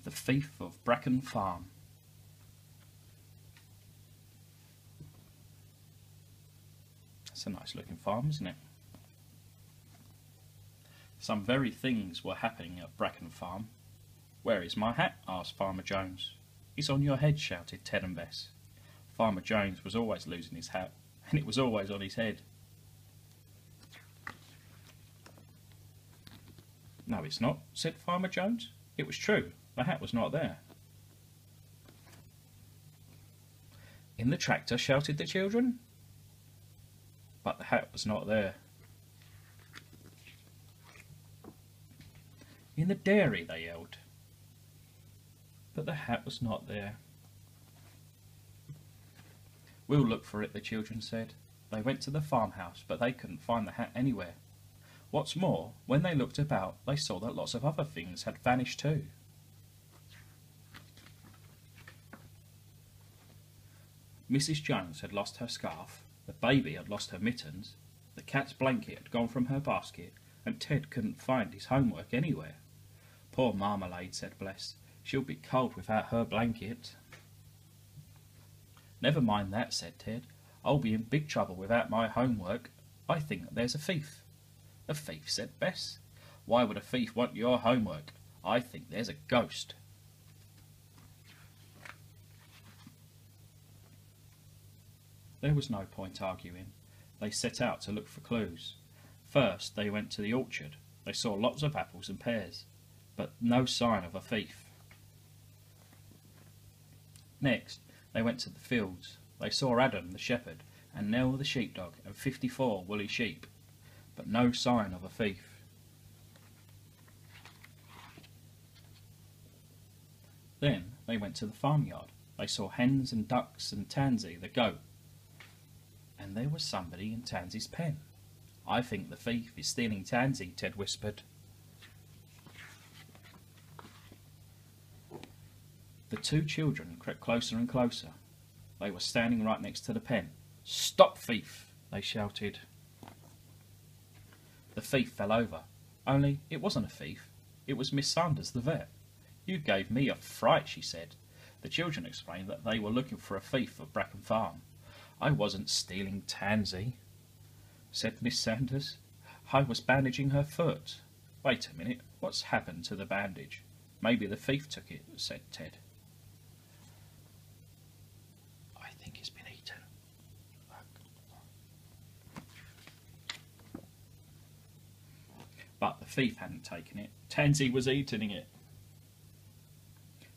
The Thief of Bracken Farm. That's a nice looking farm, isn't it? Some very things were happening at Bracken Farm. "Where is my hat?" asked Farmer Jones. "It's on your head," shouted Ted and Bess. Farmer Jones was always losing his hat, and it was always on his head. "No, it's not," said Farmer Jones. It was true. The hat was not there. "In the tractor," shouted the children. But the hat was not there. "In the dairy," they yelled. But the hat was not there. "We'll look for it," the children said. They went to the farmhouse, but they couldn't find the hat anywhere. What's more, when they looked about, they saw that lots of other things had vanished too. Mrs. Jones had lost her scarf, the baby had lost her mittens, the cat's blanket had gone from her basket, and Ted couldn't find his homework anywhere. "Poor Marmalade," said Bless. "She'll be cold without her blanket." "Never mind that," said Ted. "I'll be in big trouble without my homework. I think there's a thief." "A thief?" said Bess. "Why would a thief want your homework? I think there's a ghost." There was no point arguing. They set out to look for clues. First they went to the orchard. They saw lots of apples and pears, but no sign of a thief. Next they went to the fields. They saw Adam the shepherd, and Nell the sheepdog, and 54 woolly sheep, but no sign of a thief. Then they went to the farmyard. They saw hens and ducks and Tansy the goat, and there was somebody in Tansy's pen. "I think the thief is stealing Tansy," Ted whispered. The two children crept closer and closer. They were standing right next to the pen. "Stop, thief!" they shouted. The thief fell over. Only it wasn't a thief. It was Miss Sanders, the vet. "You gave me a fright," she said. The children explained that they were looking for a thief at Bracken Farm. "I wasn't stealing Tansy," said Miss Sanders. "I was bandaging her foot." "Wait a minute, what's happened to the bandage?" "Maybe the thief took it," said Ted. "I think it's been eaten." But the thief hadn't taken it. Tansy was eating it.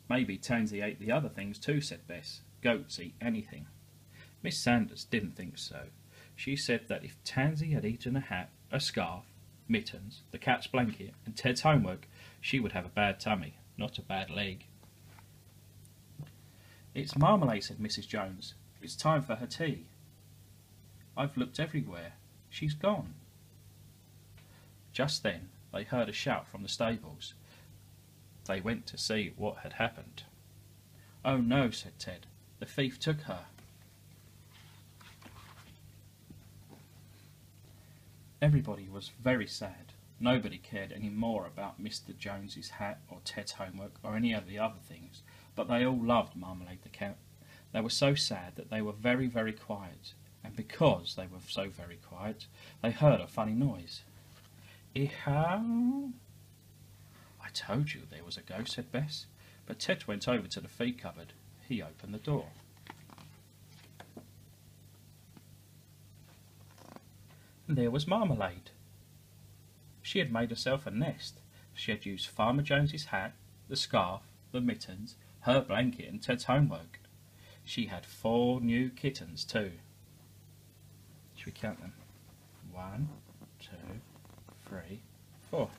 "Maybe Tansy ate the other things too," said Bess. "Goats eat anything." Miss Sanders didn't think so. She said that if Tansy had eaten a hat, a scarf, mittens, the cat's blanket, and Ted's homework, she would have a bad tummy, not a bad leg. "It's Marmalade," said Mrs. Jones. "It's time for her tea. I've looked everywhere. She's gone." Just then they heard a shout from the stables. They went to see what had happened. "Oh no," said Ted. "The thief took her." Everybody was very sad. Nobody cared any more about Mr. Jones's hat or Ted's homework or any of the other things, but they all loved Marmalade the cat. They were so sad that they were very, very quiet, and because they were so very quiet, they heard a funny noise. "Ehow!" "I told you there was a ghost," said Bess, but Ted went over to the feed cupboard. He opened the door. And there was Marmalade. She had made herself a nest. She had used Farmer Jones's hat, the scarf, the mittens, her blanket and Ted's homework. She had 4 new kittens too. Should we count them? 1, 2, 3, 4.